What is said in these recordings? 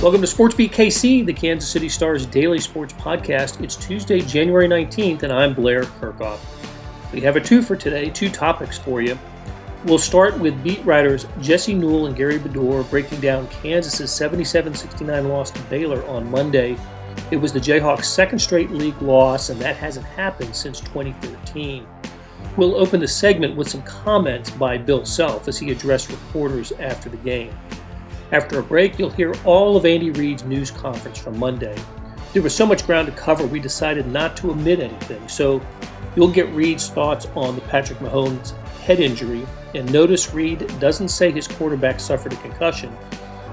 Welcome to SportsBeat KC, the Kansas City Star's daily sports podcast. It's Tuesday, January 19th, and I'm Blair Kirchhoff. We have a two for today, two topics for you. We'll start with beat writers Jesse Newell and Gary Bedore breaking down Kansas's 77-69 loss to Baylor on Monday. It was the Jayhawks' second straight league loss, and that hasn't happened since 2013. We'll open the segment with some comments by Bill Self as he addressed reporters after the game. After a break, you'll hear all of Andy Reid's news conference from Monday. There was so much ground to cover, we decided not to omit anything. So you'll get Reid's thoughts on the Patrick Mahomes head injury, and notice Reid doesn't say his quarterback suffered a concussion,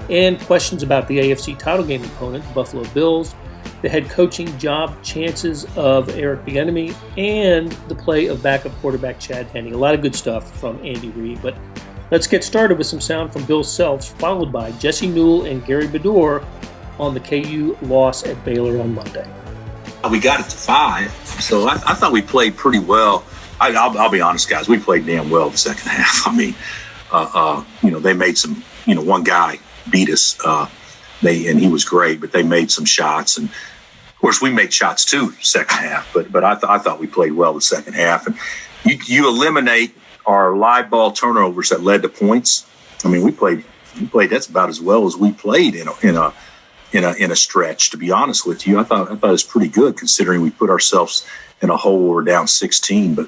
and questions about the AFC title game opponent, the Buffalo Bills, the head coaching job chances of Eric Bieniemy, and the play of backup quarterback Chad Henne. A lot of good stuff from Andy Reid, but let's get started with some sound from Bill Self, followed by Jesse Newell and Gary Bedore on the KU loss at Baylor on Monday. We got it to 5, so I thought we played pretty well. I'll be honest, guys, we played damn well the second half. I mean, they made some, one guy beat us, and he was great, but they made some shots, and of course we made shots too second half. But I thought we played well the second half, and you eliminate our live ball turnovers that led to points. I mean, we played. That's about as well as we played in a stretch. To be honest with you, I thought it was pretty good considering we put ourselves in a hole where we're down 16. But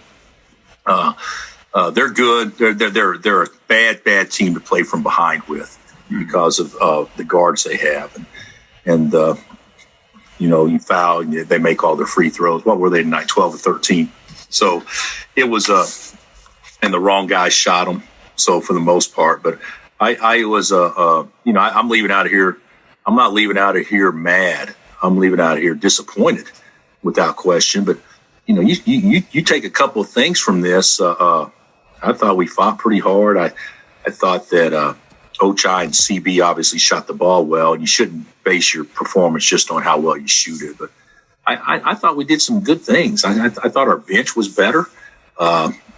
they're good. They're a bad team to play from behind with because of the guards they have, and you foul, and they make all their free throws. What were they tonight? 12 or 13. So it was and the wrong guys shot them. So for the most part, but I was I'm leaving out of here. I'm not leaving out of here mad. I'm leaving out of here disappointed, without question. But you take a couple of things from this. I thought we fought pretty hard. I thought that Ochai and CB obviously shot the ball well. You shouldn't base your performance just on how well you shoot it. But I thought we did some good things. I thought our bench was better.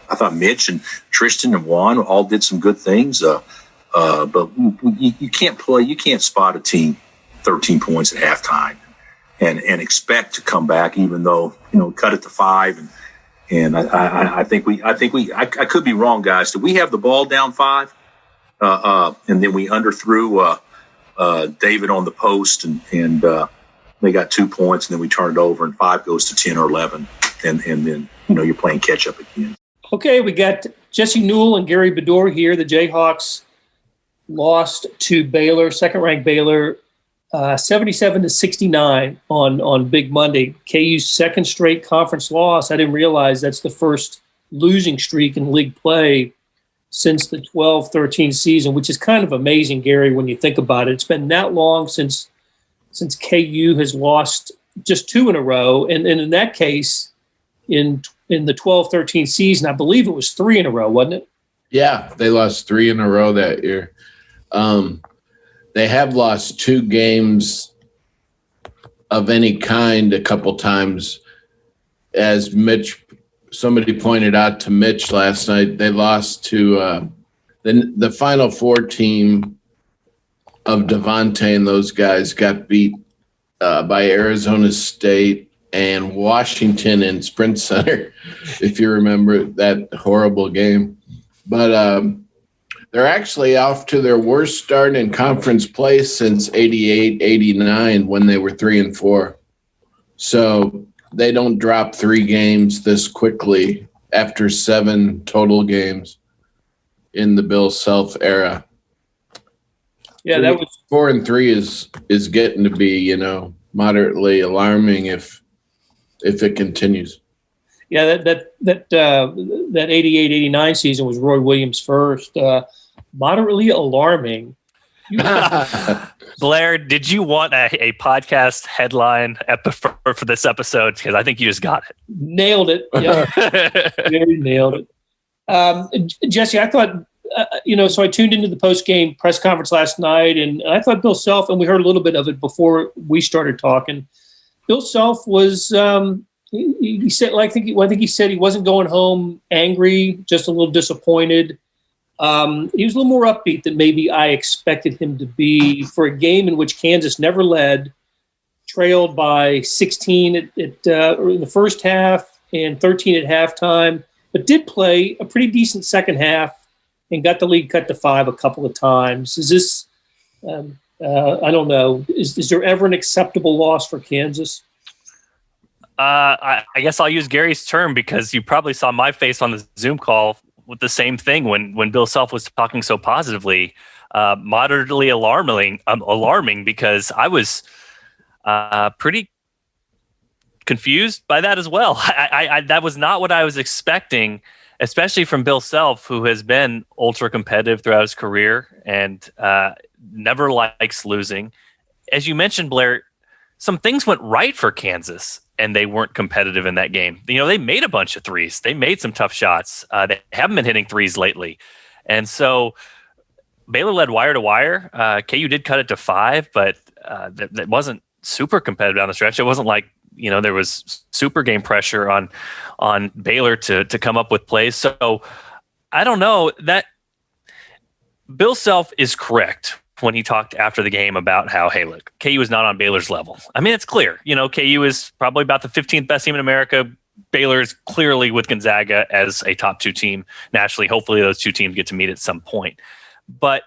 I thought Mitch and Tristan and Juan all did some good things. But you can't spot a team 13 points at halftime and expect to come back, even though, cut it to 5. And I think I could be wrong, guys. Did we have the ball down 5? And then we underthrew David on the post and they got 2 points, and then we turned it over and 5 goes to 10 or 11. And then, you're playing catch up again. Okay, we got Jesse Newell and Gary Bedore here. The Jayhawks lost to Baylor, second-ranked Baylor, 77-69 on Big Monday. KU's second straight conference loss. I didn't realize that's the first losing streak in league play since the 12-13 season, which is kind of amazing, Gary, when you think about it. It's been that long since KU has lost just 2 in a row, and in that case, in the 12-13 season, I believe it was 3 in a row, wasn't it? Yeah, they lost 3 in a row that year. They have lost 2 games of any kind a couple times. As somebody pointed out to Mitch last night, they lost to the Final Four team of Devontae and those guys got beat by Arizona State and Washington in Sprint Center, if you remember that horrible game. But they're actually off to their worst start in conference play since 88-89 when they were 3-4. So they don't drop 3 games this quickly after 7 total games in the Bill Self era. Yeah, that was 4-3 is getting to be, moderately alarming if it continues. Yeah, that 88-89 season was Roy Williams' first. Moderately alarming. Blair, did you want a podcast headline for this episode? Because I think you just got it. Nailed it. Yeah, very nailed it. Jesse, I thought, so I tuned into the post-game press conference last night, and I thought Bill Self, and we heard a little bit of it before we started talking. Bill Self was, he said, I think he said he wasn't going home angry, just a little disappointed. He was a little more upbeat than maybe I expected him to be for a game in which Kansas never led, trailed by 16 in the first half and 13 at halftime, but did play a pretty decent second half and got the lead cut to 5 a couple of times. Is this I don't know. Is there ever an acceptable loss for Kansas? I guess I'll use Gary's term because you probably saw my face on the Zoom call with the same thing when Bill Self was talking so positively. Moderately alarming because I was pretty confused by that as well. I that was not what I was expecting, especially from Bill Self, who has been ultra competitive throughout his career and never likes losing. As you mentioned, Blair, some things went right for Kansas and they weren't competitive in that game. You know, they made a bunch of threes. They made some tough shots. They haven't been hitting threes lately. And so Baylor led wire to wire. KU did cut it to 5, but that wasn't super competitive down the stretch. It wasn't like, you know, there was super game pressure on Baylor to come up with plays. So I don't know. That Bill Self is correct when he talked after the game about how, hey, look, KU is not on Baylor's level. I mean, it's clear. You know, KU is probably about the 15th best team in America. Baylor is clearly with Gonzaga as a top 2 team nationally. Hopefully those 2 teams get to meet at some point. But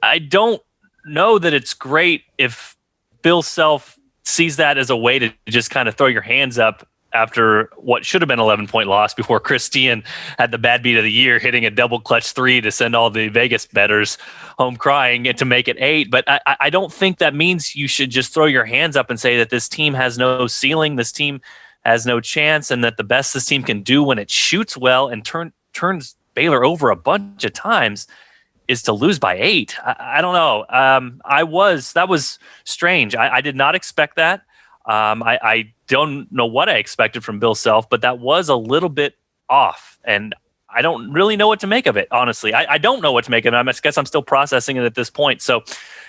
I don't know that it's great if Bill Self sees that as a way to just kind of throw your hands up after what should have been 11-point loss before Christian had the bad beat of the year, hitting a double clutch 3 to send all the Vegas bettors home crying and to make it 8. But I don't think that means you should just throw your hands up and say that this team has no ceiling, this team has no chance, and that the best this team can do when it shoots well and turns Baylor over a bunch of times is to lose by 8. I don't know. That was strange. I did not expect that. I don't know what I expected from Bill Self, but that was a little bit off, and I don't really know what to make of it, honestly. I don't know what to make of it. I guess I'm still processing it at this point. So,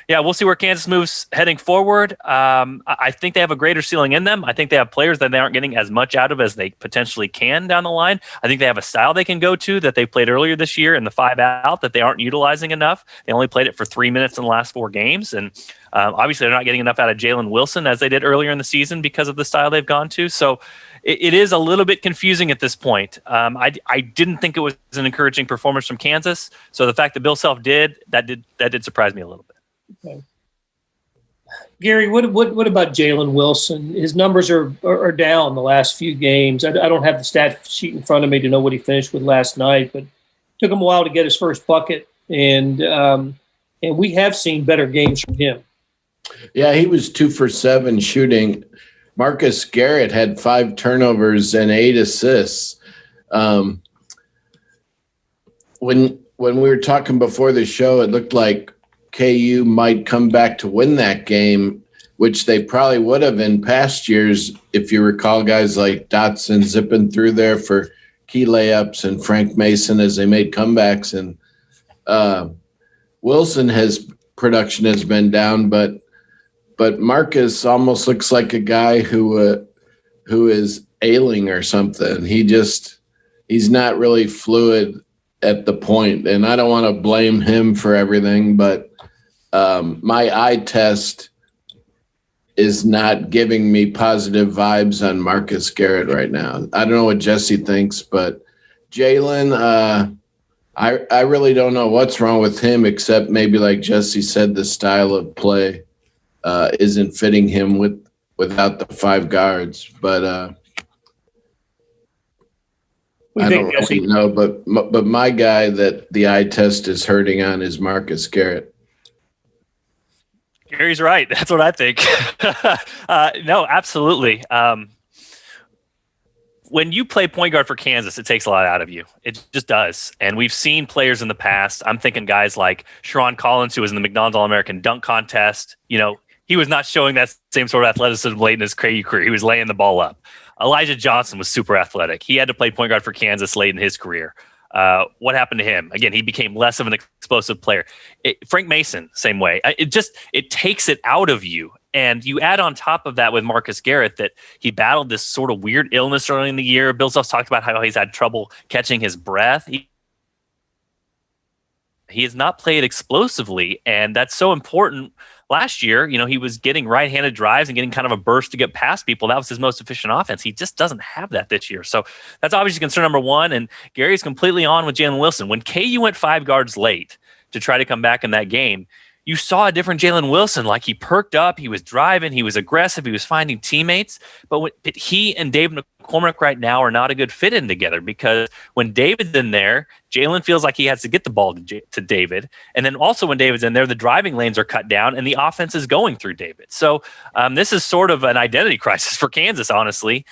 yeah, we'll see where Kansas moves heading forward. I think they have a greater ceiling in them. I think they have players that they aren't getting as much out of as they potentially can down the line. I think they have a style they can go to that they played earlier this year in the 5 out that they aren't utilizing enough. They only played it for 3 minutes in the last 4 games, and obviously they're not getting enough out of Jalen Wilson as they did earlier in the season because of the style they've gone to. So it is a little bit confusing at this point. I didn't think it was an encouraging performance from Kansas. So the fact that Bill Self did surprise me a little bit. Okay. Gary, what about Jalen Wilson? His numbers are down the last few games. I don't have the stat sheet in front of me to know what he finished with last night, but it took him a while to get his first bucket, and we have seen better games from him. Yeah, he was 2 for 7 shooting. Marcus Garrett had 5 turnovers and 8 assists. When we were talking before the show, it looked like KU might come back to win that game, which they probably would have in past years if you recall guys like Dotson zipping through there for key layups and Frank Mason as they made comebacks. And Wilson production has been down, but Marcus almost looks like a guy who is ailing or something. He's not really fluid at the point, and I don't want to blame him for everything, but my eye test is not giving me positive vibes on Marcus Garrett right now. I don't know what Jesse thinks, but Jalen, I really don't know what's wrong with him, except maybe like Jesse said, the style of play isn't fitting him without the 5 guards. But I don't really know. But my guy that the eye test is hurting on is Marcus Garrett. Gary's right. That's what I think. No, absolutely. When you play point guard for Kansas, it takes a lot out of you. It just does. And we've seen players in the past. I'm thinking guys like Sharon Collins, who was in the McDonald's All-American dunk contest. You know, he was not showing that same sort of athleticism late in his KU career. He was laying the ball up. Elijah Johnson was super athletic. He had to play point guard for Kansas late in his career. What happened to him? Again, he became less of an explosive player. Frank Mason, same way. It takes it out of you. And you add on top of that with Marcus Garrett that he battled this sort of weird illness early in the year. Bill Self talked about how he's had trouble catching his breath. He has not played explosively, and that's so important. Last year, he was getting right-handed drives and getting kind of a burst to get past people. That was his most efficient offense. He just doesn't have that this year. So that's obviously concern number one, and Gary's completely on with Jalen Wilson. When KU went 5 guards late to try to come back in that game, you saw a different Jalen Wilson. Like, he perked up, he was driving, he was aggressive, he was finding teammates. But he and David McCormick right now are not a good fit in together, because when David's in there, Jalen feels like he has to get the ball to David. And then also when David's in there, the driving lanes are cut down and the offense is going through David. So this is sort of an identity crisis for Kansas, honestly.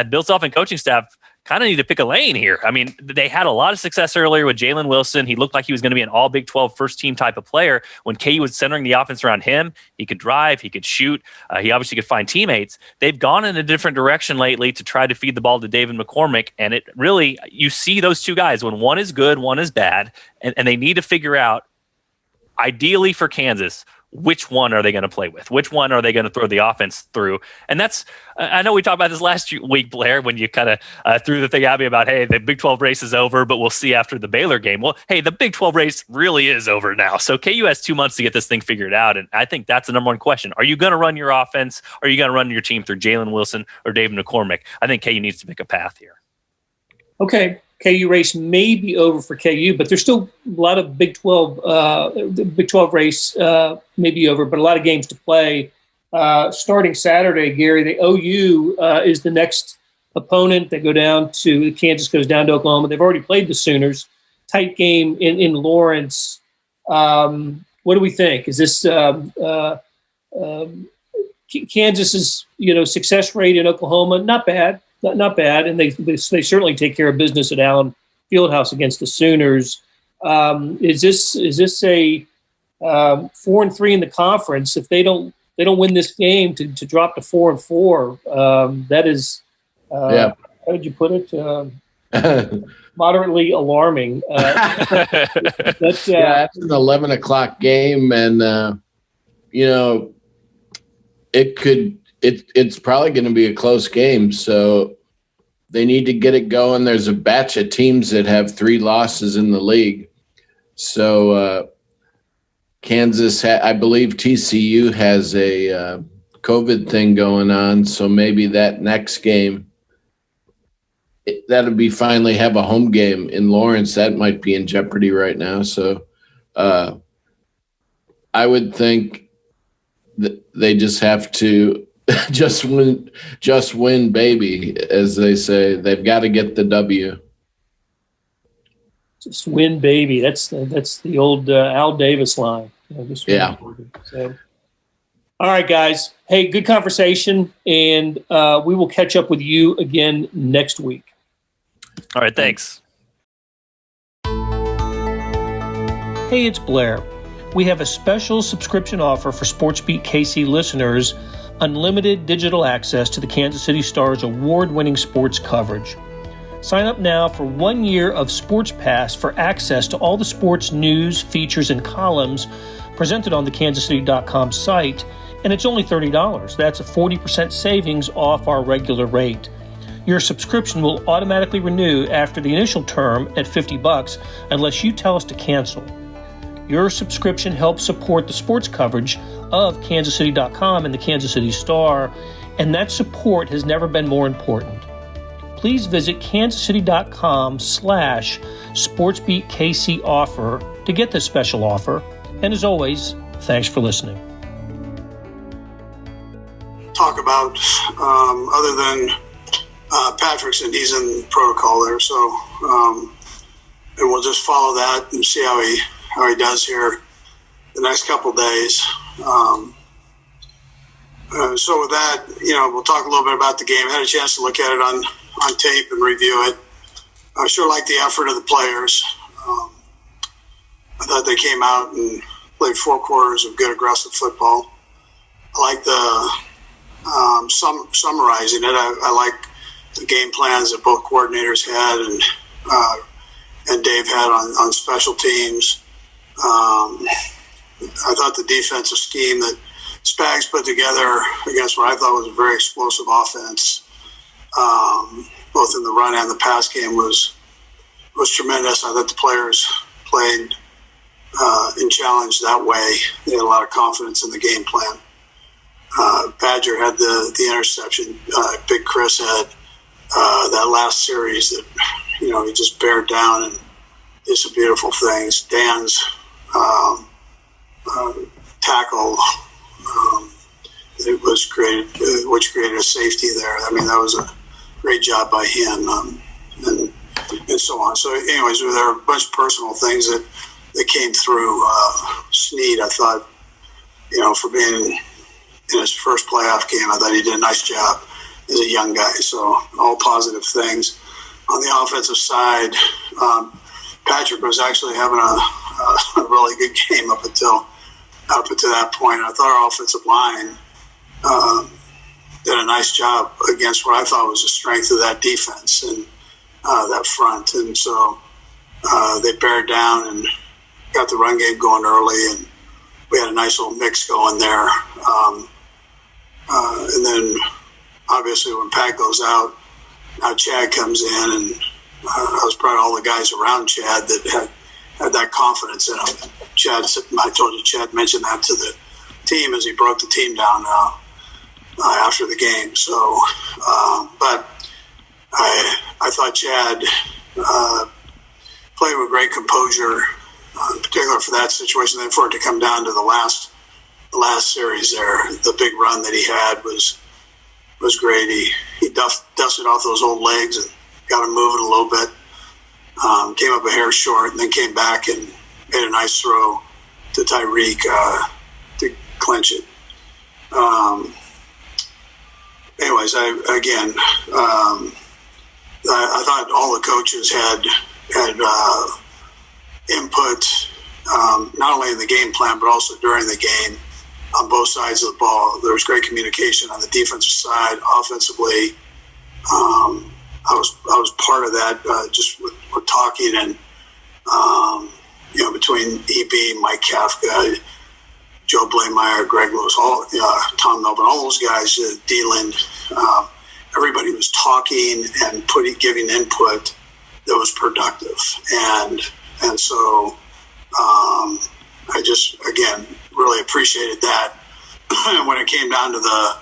Bill Self and coaching staff kind of need to pick a lane here. I mean, they had a lot of success earlier with Jalen Wilson. He looked like he was going to be an all Big 12 first team type of player. When KU was centering the offense around him, he could drive, he could shoot, he obviously could find teammates. They've gone in a different direction lately to try to feed the ball to David McCormick. And it really, you see those two guys when one is good, one is bad, and they need to figure out, ideally for Kansas, which one are they going to play with? Which one are they going to throw the offense through? And that's, I know we talked about this last week, Blair, when you kind of threw the thing at me about, hey, the Big 12 race is over, but we'll see after the Baylor game. Well, hey, the Big 12 race really is over now. So KU has 2 months to get this thing figured out. And I think that's the number one question. Are you going to run your offense? Or are you going to run your team through Jalen Wilson or David McCormick? I think KU needs to pick a path here. Okay. KU race may be over for KU, but there's still a lot of Big 12. The Big 12 race may be over, but a lot of games to play. Starting Saturday, Gary, the OU is the next opponent. They go down to Kansas, goes down to Oklahoma. They've already played the Sooners. Tight game in Lawrence. What do we think? Is this Kansas's success rate in Oklahoma? Not bad. Not bad, and they certainly take care of business at Allen Fieldhouse against the Sooners. Is this a 4-3 in the conference? If they don't win this game to drop to 4-4, that is how did you put it? Moderately alarming. That's an 11 o'clock game, and it could. It's probably going to be a close game, so they need to get it going. There's a batch of teams that have 3 losses in the league. So Kansas, I believe TCU has a COVID thing going on, so maybe that next game, that'll be finally have a home game in Lawrence. That might be in jeopardy right now. So I would think that they just have to just win, baby, as they say. They've got to get the W. Just win, baby. That's the old Al Davis line. Yeah. So, all right, guys. Hey, good conversation, and we will catch up with you again next week. All right, thanks. Hey, it's Blair. We have a special subscription offer for SportsBeat KC listeners. Unlimited digital access to the Kansas City Star's award-winning sports coverage. Sign up now for 1 year of Sports Pass for access to all the sports news, features, and columns presented on the kansascity.com site, and it's only $30. That's a 40% savings off our regular rate. Your subscription will automatically renew after the initial term at $50 unless you tell us to cancel. Your subscription helps support the sports coverage of kansascity.com and the Kansas City Star, and that support has never been more important. Please visit kansascity.com/SportsBeatKC offer to get this special offer. And as always, thanks for listening. Talk about other than Patrick's, and he's in protocol there, so and we'll just follow that and see how he does here the next couple of days. So with that, we'll talk a little bit about the game. I had a chance to look at it on tape and review it. I sure like the effort of the players. I thought they came out and played 4 quarters of good aggressive football. I like the summarizing it. I like the game plans that both coordinators had and Dave had on special teams. I thought the defensive scheme that Spags put together against what I thought was a very explosive offense, both in the run and the pass game, was tremendous. I thought the players played and challenged that way. They had a lot of confidence in the game plan. Badger had the interception. Big Chris had that last series that, he just bared down and did some beautiful things. Dan's tackle, it was great, which created a safety there. I mean, that was a great job by him, and so on. So anyways, there were a bunch of personal things that came through. Snead, I thought, for being in his first playoff game, I thought he did a nice job as a young guy. So all positive things. On the offensive side, Patrick was actually having a really good game up until that point. I thought our offensive line did a nice job against what I thought was the strength of that defense and that front. And so they bared down and got the run game going early, and we had a nice little mix going there. And then obviously when Pat goes out, now Chad comes in, and I was proud of all the guys around Chad that had that confidence in him. I told you, Chad mentioned that to the team as he broke the team down after the game. So, but I thought Chad played with great composure, in particular for that situation. Then for it to come down to the last series there, the big run that he had was great. He dusted off those old legs and got him moving a little bit. Came up a hair short, and then came back and made a nice throw to Tyreek to clinch it. Anyways, I thought all the coaches had input, not only in the game plan but also during the game on both sides of the ball. There was great communication on the defensive side. Offensively, I was part of that, just with talking and between EB, Mike Kafka, Joe Blameyer, Greg Lewis, Tom Melvin, all those guys, D-Lin, everybody was talking and giving input that was productive, and so I just again really appreciated that. When it came down to the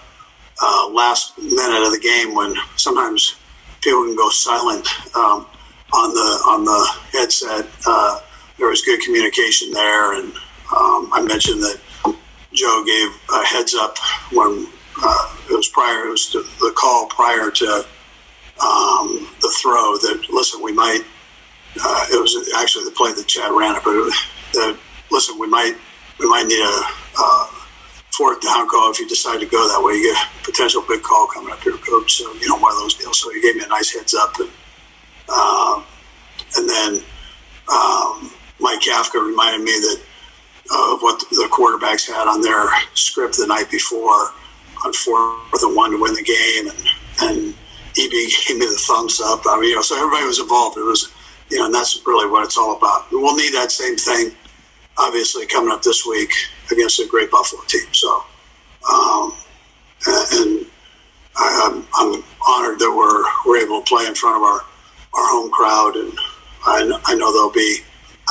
last minute of the game, when sometimes people can go silent on the headset, there was good communication there, and I mentioned that Joe gave a heads up when it was the call prior to the throw that, listen, we might, it was actually the play that Chad ran it, but listen, we might need a fourth down call if you decide to go that way. You get a potential big call coming up here, coach. So, one of those deals. So he gave me a nice heads up. And then Mike Kafka reminded me that of what the quarterbacks had on their script the night before on 4th and 1 to win the game. And EB gave me the thumbs up. So everybody was involved. It was, and that's really what it's all about. We'll need that same thing, obviously, coming up this week against a great Buffalo team. So, and I'm honored that we're able to play in front of our home crowd, and I know they'll be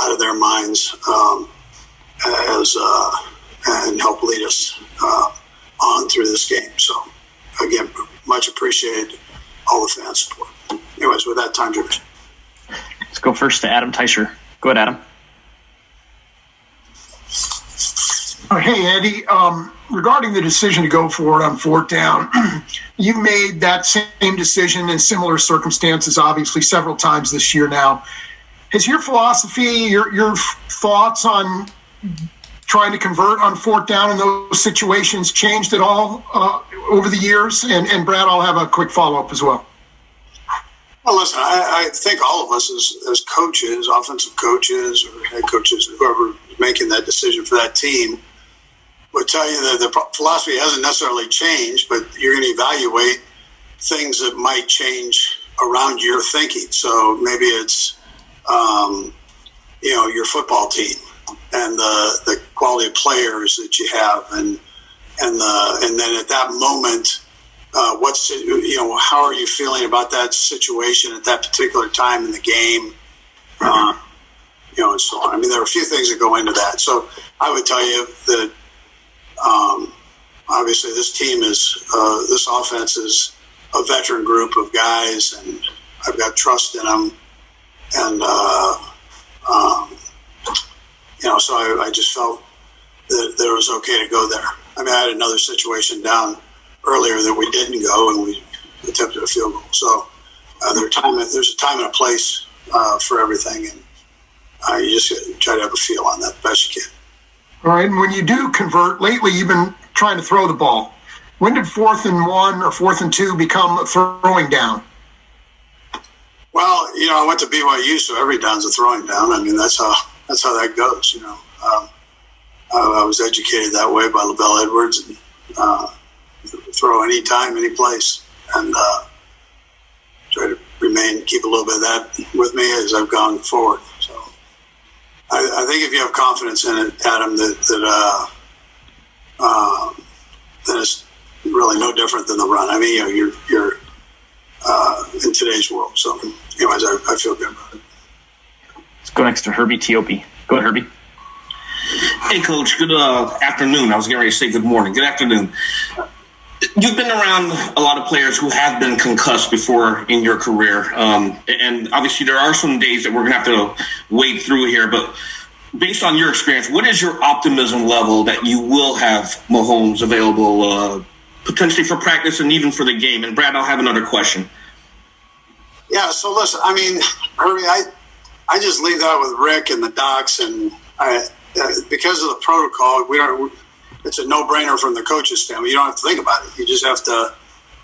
out of their minds and help lead us on through this game. So, again, much appreciated all the fan support. Anyways, with that, time, George. Let's go first to Adam Teicher. Go ahead, Adam. Hey, Andy, regarding the decision to go for it on 4th down, you've made that same decision in similar circumstances, obviously, several times this year now. Has your philosophy, your thoughts on trying to convert on 4th down in those situations changed at all over the years? And Brad, I'll have a quick follow-up as well. Well, listen, I think all of us as coaches, offensive coaches or head coaches, whoever is making that decision for that team, would tell you that the philosophy hasn't necessarily changed, but you're going to evaluate things that might change around your thinking. So maybe it's, your football team and the quality of players that you have, and then at that moment, how are you feeling about that situation at that particular time in the game? and so on. I mean, there are a few things that go into that. So I would tell you that obviously this team is, this offense is a veteran group of guys, and I've got trust in them. And, so I just felt that it was okay to go there. I mean, I had another situation down earlier that we didn't go, and we attempted a field goal. So there's a time and a place for everything, and you just try to have a feel on that best you can. All right, and when you do convert, lately you've been trying to throw the ball. When did 4th and 1 or 4th and 2 become throwing down? Well, I went to BYU, so every down's a throwing down. I mean, that's how that goes. I was educated that way by LaBelle Edwards, and throw any time, any place, and try to keep a little bit of that with me as I've gone forward. So I think if you have confidence in it, Adam, that it's really no different than the run. I mean, you're in today's world. So, anyways, I feel good about it. Let's go next to Herbie Tiopi. Go ahead, Herbie. Hey, Coach. Good afternoon. I was getting ready to say good morning. Good afternoon. You've been around a lot of players who have been concussed before in your career. And obviously there are some days that we're going to have to wade through here. But based on your experience, what is your optimism level that you will have Mahomes available potentially for practice and even for the game? And, Brad, I'll have another question. Yeah, so listen, I mean, Herbie, I just leave that with Rick and the docs. And because of the protocol, it's a no-brainer from the coach's standpoint. You don't have to think about it. You just have to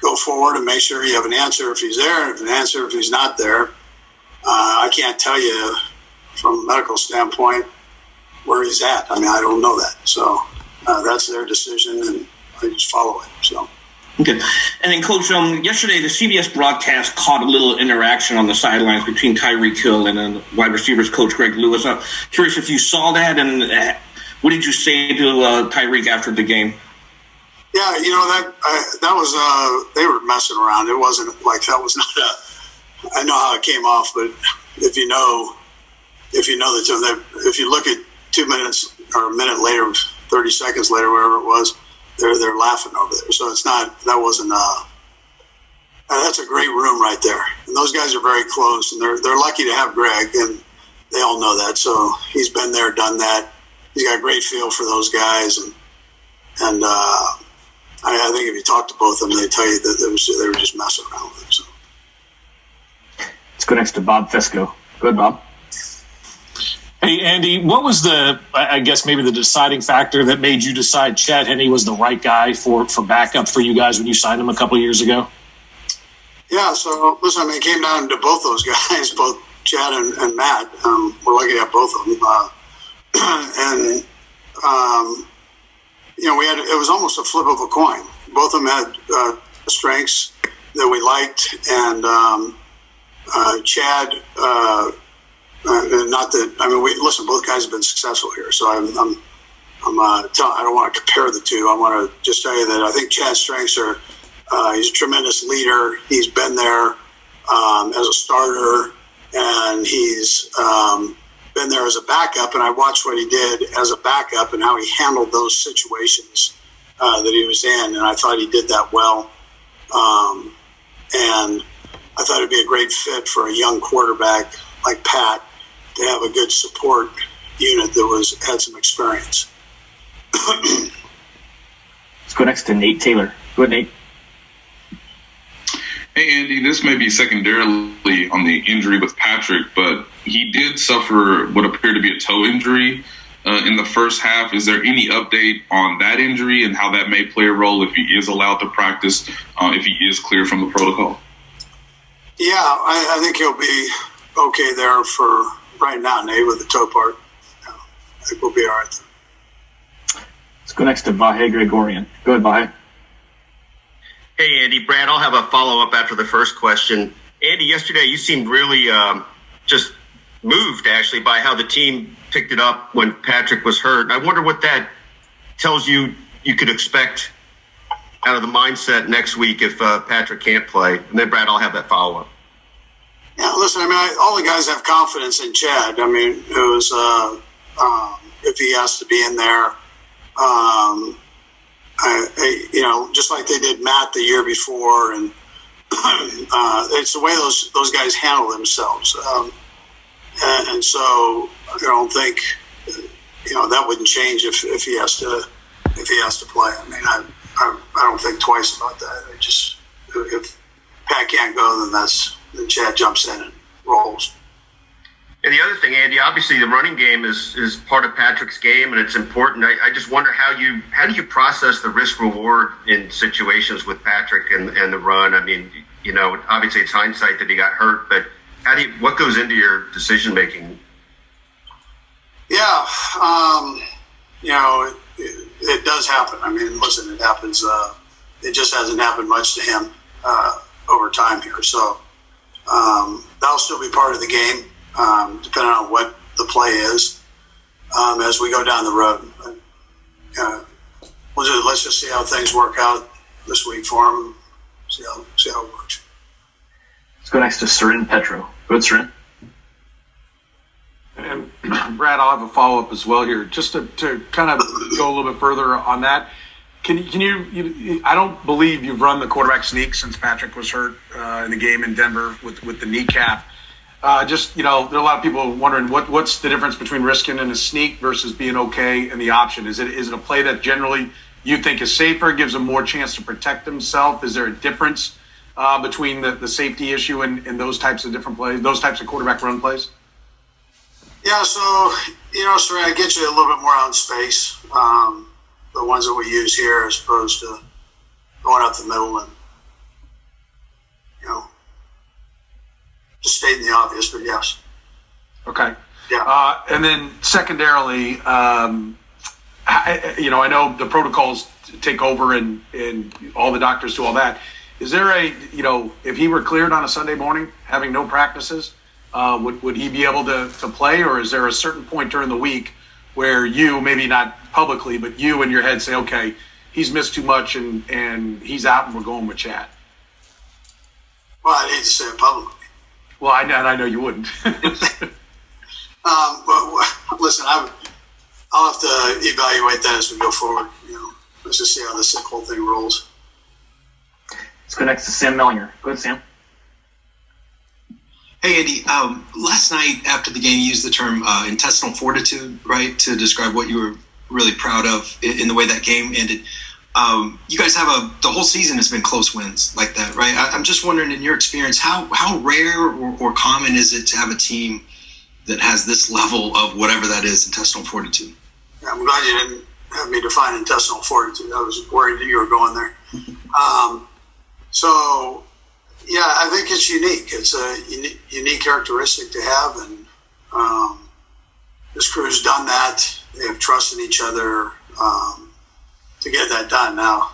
go forward and make sure you have an answer if he's there, and an answer if he's not there. I can't tell you from a medical standpoint where he's at. I mean, I don't know that. So that's their decision, and I just follow it. So. Okay. And then, Coach, yesterday the CBS broadcast caught a little interaction on the sidelines between Tyreek Hill and then wide receivers coach Greg Lewis. I'm curious if you saw that, and what did you say to Tyreek after the game? Yeah, that was they were messing around. It wasn't like that was not I know how it came off, but if you know the term, if you look at 2 minutes or a minute later, 30 seconds later, whatever it was, they're laughing over there. So it's not, that wasn't that's a great room right there. And those guys are very close, and they're lucky to have Greg, and they all know that. So he's been there, done that. He's got a great feel for those guys, and I think if you talk to both of them, they tell you that they were just messing around with him. So. Let's go next to Bob Fesco. Go ahead, Bob. Hey, Andy, what was maybe the deciding factor that made you decide Chad Henne was the right guy for backup for you guys when you signed him a couple of years ago? Yeah, so listen, I mean, it came down to both those guys, both Chad and Matt. We're lucky to have both of them. And it was almost a flip of a coin. Both of them had strengths that we liked, and Chad. Not that I mean, listen. Both guys have been successful here, so I don't want to compare the two. I want to just tell you that I think Chad's strengths are he's a tremendous leader. He's been there as a starter, and he's been there as a backup, and I watched what he did as a backup and how he handled those situations that he was in, and I thought he did that well. And I thought it'd be a great fit for a young quarterback like Pat to have a good support unit that had some experience. Let's go next to Nate Taylor. Go ahead, Nate. Hey, Andy, this may be secondarily on the injury with Patrick, but he did suffer what appeared to be a toe injury in the first half. Is there any update on that injury and how that may play a role if he is allowed to practice, if he is cleared from the protocol? Yeah, I think he'll be okay there for right now, Nate, with the toe part. Yeah, I think we'll be all right there. Let's go next to Vahe Gregorian. Go ahead, Vahe. Hey, Andy. Brad, I'll have a follow-up after the first question. Andy, yesterday you seemed really just moved, actually, by how the team picked it up when Patrick was hurt. I wonder what that tells you could expect out of the mindset next week if Patrick can't play. And then, Brad, I'll have that follow-up. Yeah, listen, I mean, all the guys have confidence in Chad. I mean, it was if he has to be in there, just like they did Matt the year before, and it's the way those guys handle themselves. And so I don't think that wouldn't change if he has to play. I mean, I don't think twice about that. If Pat can't go, then Chad jumps in and rolls. And the other thing, Andy, obviously the running game is part of Patrick's game, and it's important. I just wonder how do you process the risk reward in situations with Patrick and the run? I mean, obviously it's hindsight that he got hurt, but what goes into your decision making? Yeah, it does happen. I mean, listen, it happens. It just hasn't happened much to him over time here, so that'll still be part of the game. Depending on what the play is, as we go down the road. Let's just see how things work out this week for him. See how it works. Let's go next to Sarin Petro. Go ahead, Sarin. And Brad, I'll have a follow-up as well here. Just to kind of go a little bit further on that, can you I don't believe you've run the quarterback sneak since Patrick was hurt in the game in Denver with the kneecap. There are a lot of people wondering what's the difference between risking in a sneak versus being okay in the option. Is it a play that generally you think is safer, gives him more chance to protect himself? Is there a difference between the safety issue and those types of different plays, those types of quarterback run plays? Yeah, so Saran, I get you a little bit more out in space. The ones that we use here, as opposed to going up the middle and just stating the obvious, but yes. Okay. Yeah. And then secondarily, I know the protocols take over and all the doctors do all that. Is there if he were cleared on a Sunday morning, having no practices, would he be able to play, or is there a certain point during the week where you, maybe not publicly, but you in your head say, okay, he's missed too much and he's out and we're going with Chad? Well, I'd hate to say it publicly. Well, I know you wouldn't. Listen, I'll have to evaluate that as we go forward. Let's just see how this whole thing rolls. Let's go next to Sam Mellinger. Go ahead, Sam. Hey, Andy. Last night after the game, you used the term intestinal fortitude, right, to describe what you were really proud of in the way that game ended. You guys have the whole season has been close wins like that, right? I'm just wondering, in your experience, how rare or common is it to have a team that has this level of whatever that is, intestinal fortitude? Yeah, I'm glad you didn't have me define intestinal fortitude. I was worried that you were going there. So, yeah, I think it's unique. It's a unique characteristic to have, and this crew's done that. They have trust in each other to get that done. Now,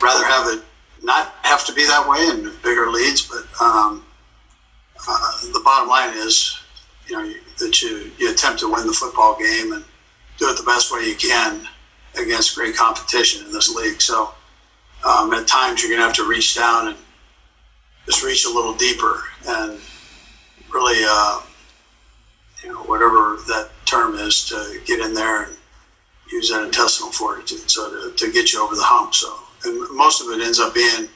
rather have it not have to be that way and bigger leads, but the bottom line is, that you attempt to win the football game and do it the best way you can against great competition in this league. So at times you're going to have to reach down and just reach a little deeper and really, whatever that term is, to get in there and use that intestinal fortitude, so to get you over the hump. So, and most of it ends up being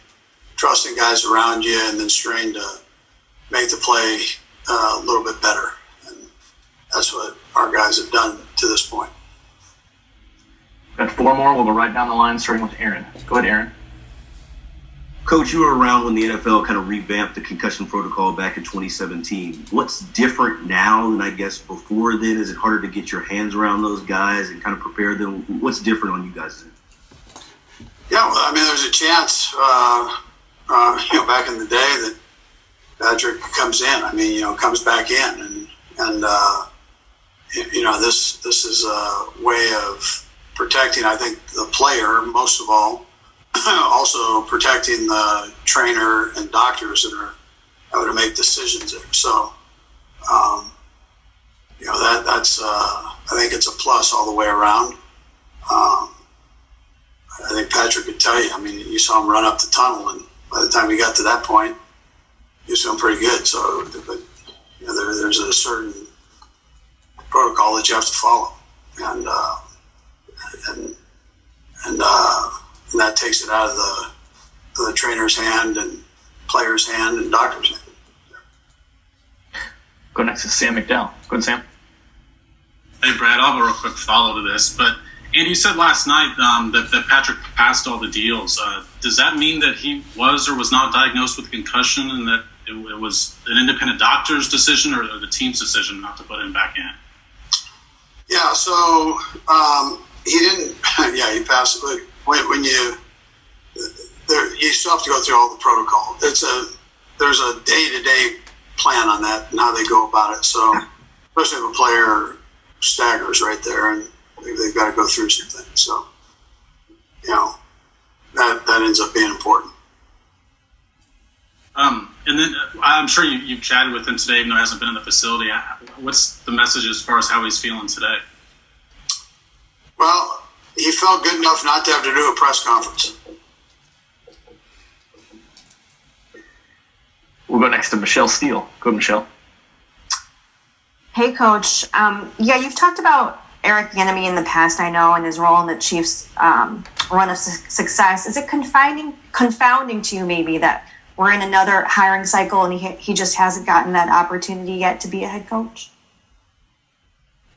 trusting guys around you and then trying to make the play a little bit better. And that's what our guys have done to this point. Got four more. We'll go right down the line, starting with Aaron. Go ahead, Aaron. Coach, you were around when the NFL kind of revamped the concussion protocol back in 2017. What's different now than, I guess, before then? Is it harder to get your hands around those guys and kind of prepare them? What's different on you guys? Yeah, well, I mean, there's a chance, back in the day that Patrick comes in. I mean, comes back in, and this is a way of protecting, I think, the player most of all. Also protecting the trainer and doctors that are having to make decisions there. So, that's I think it's a plus all the way around. I think Patrick could tell you. I mean, you saw him run up the tunnel, and by the time he got to that point, was feeling pretty good. So, but there's a certain protocol that you have to follow, and that takes it out of the trainer's hand and player's hand and doctor's hand. Go next to Sam McDowell. Go ahead, Sam. Hey, Brad, I'll have a real quick follow to this. But, Andy, you said last night that Patrick passed all the deals. Does that mean that he was or was not diagnosed with concussion and that it was an independent doctor's decision or the team's decision not to put him back in? Yeah, so he didn't – yeah, he passed. But when you still have to go through all the protocol. There's a day-to-day plan on that and how they go about it. So especially if a player staggers right there and they've got to go through some things. So, that ends up being important. And then I'm sure you've chatted with him today, even though he hasn't been in the facility. What's the message as far as how he's feeling today? Well, he felt good enough not to have to do a press conference. We'll go next to Michelle Steele. Go ahead, Michelle. Hey, Coach. You've talked about Eric Bieniemy in the past, I know, and his role in the Chiefs' run of success. Is it confounding to you maybe that we're in another hiring cycle and he just hasn't gotten that opportunity yet to be a head coach?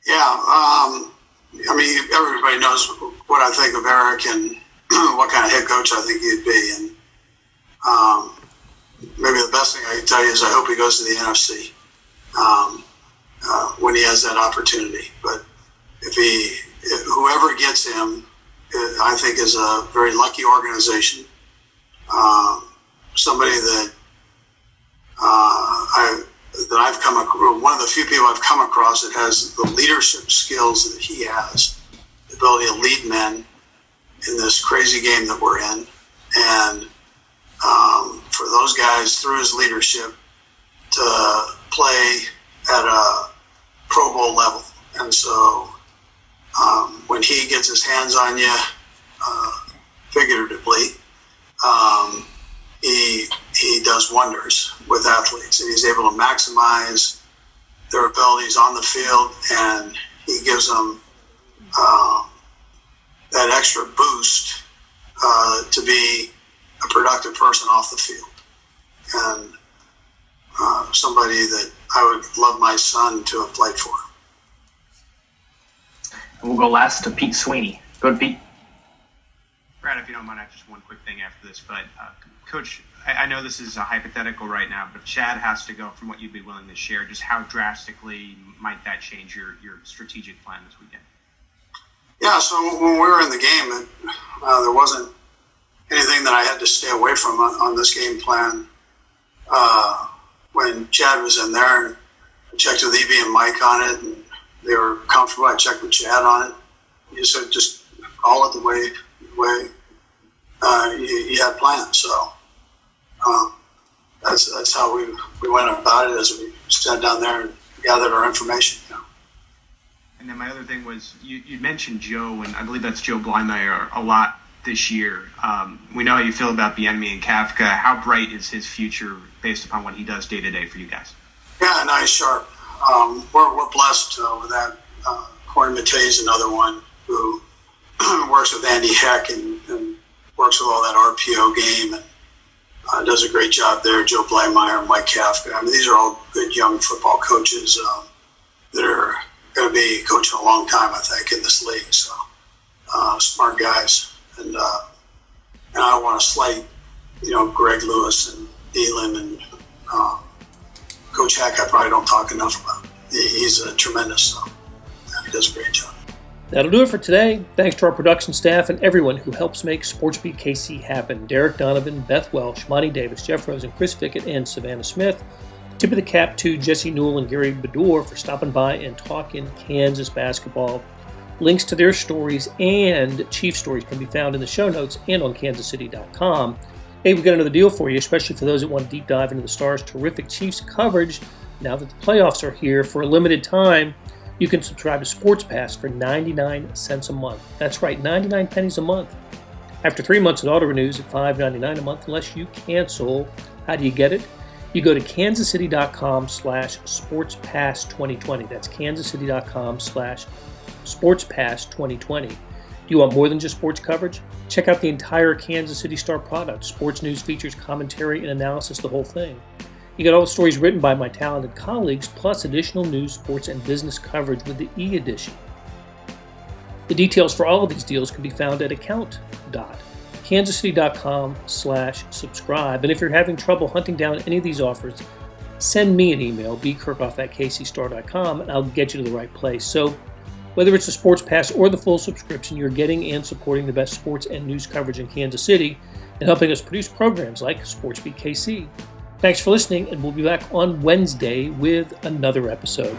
Yeah. Everybody knows what I think of Eric and what kind of head coach I think he'd be. And maybe the best thing I can tell you is I hope he goes to the NFC when he has that opportunity. But whoever gets him, I think is a very lucky organization. Somebody that I've come across, one of the few people I've come across that has the leadership skills that he has, the ability to lead men in this crazy game that we're in, and for those guys through his leadership to play at a Pro Bowl level. And so when he gets his hands on you, figuratively, he does wonders with athletes, and he's able to maximize their abilities on the field, and he gives them that extra boost to be a productive person off the field. And somebody that I would love my son to have played for. And we'll go last to Pete Sweeney. Go ahead, Pete. Brad, if you don't mind, I have just one quick thing after this. But, Coach, I know this is a hypothetical right now, but Chad has to go from what you'd be willing to share. Just how drastically might that change your strategic plan this weekend? Yeah, so when we were in the game, there wasn't anything that I had to stay away from on this game plan. When Chad was in there, and I checked with EB and Mike on it, and they were comfortable. I checked with Chad on it. You said just call it the way you had planned. So that's how we went about it as we sat down there and gathered our information. And then my other thing was you mentioned Joe, and I believe that's Joe Blymeyer, a lot this year. We know how you feel about Bieniemy and Kafka. How bright is his future based upon what he does day to day for you guys? Yeah, nice, sharp. We're blessed with that. Corey Matei is another one who works with Andy Heck and works with all that RPO game and does a great job there. Joe Blymeyer, Mike Kafka. I mean, these are all good young football coaches that are going to be coaching a long time, I think, in this league. So smart guys. And I don't want to slight, Greg Lewis and Thielen and Coach Heck. I probably don't talk enough about. He's a tremendous. He does a great job. That'll do it for today. Thanks to our production staff and everyone who helps make SportsBeat KC happen. Derek Donovan, Beth Welsh, Monty Davis, Jeff Rose, and Chris Fickett, and Savannah Smith. Tip of the cap to Jesse Newell and Gary Bedore for stopping by and talking Kansas basketball. Links to their stories and Chief stories can be found in the show notes and on kansascity.com. Hey, we've got another deal for you, especially for those that want to deep dive into the Stars' terrific Chiefs coverage. Now that the playoffs are here, for a limited time, you can subscribe to Sports Pass for 99 cents a month. That's right, 99 pennies a month. After 3 months, it auto-renews at $5.99 a month unless you cancel. How do you get it? you go to kansascity.com/sportspass2020. That's kansascity.com/sportspass2020. Do you want more than just sports coverage? Check out the entire Kansas City Star product. Sports news, features, commentary, and analysis, the whole thing. You get all the stories written by my talented colleagues, plus additional news, sports, and business coverage with the e-edition. The details for all of these deals can be found at account.kansascity.com/subscribe. And if you're having trouble hunting down any of these offers, send me an email, bkirkhoff@kcstar.com, and I'll get you to the right place. So whether it's the Sports Pass or the full subscription, you're getting and supporting the best sports and news coverage in Kansas City and helping us produce programs like SportsBeat KC. Thanks for listening, and we'll be back on Wednesday with another episode.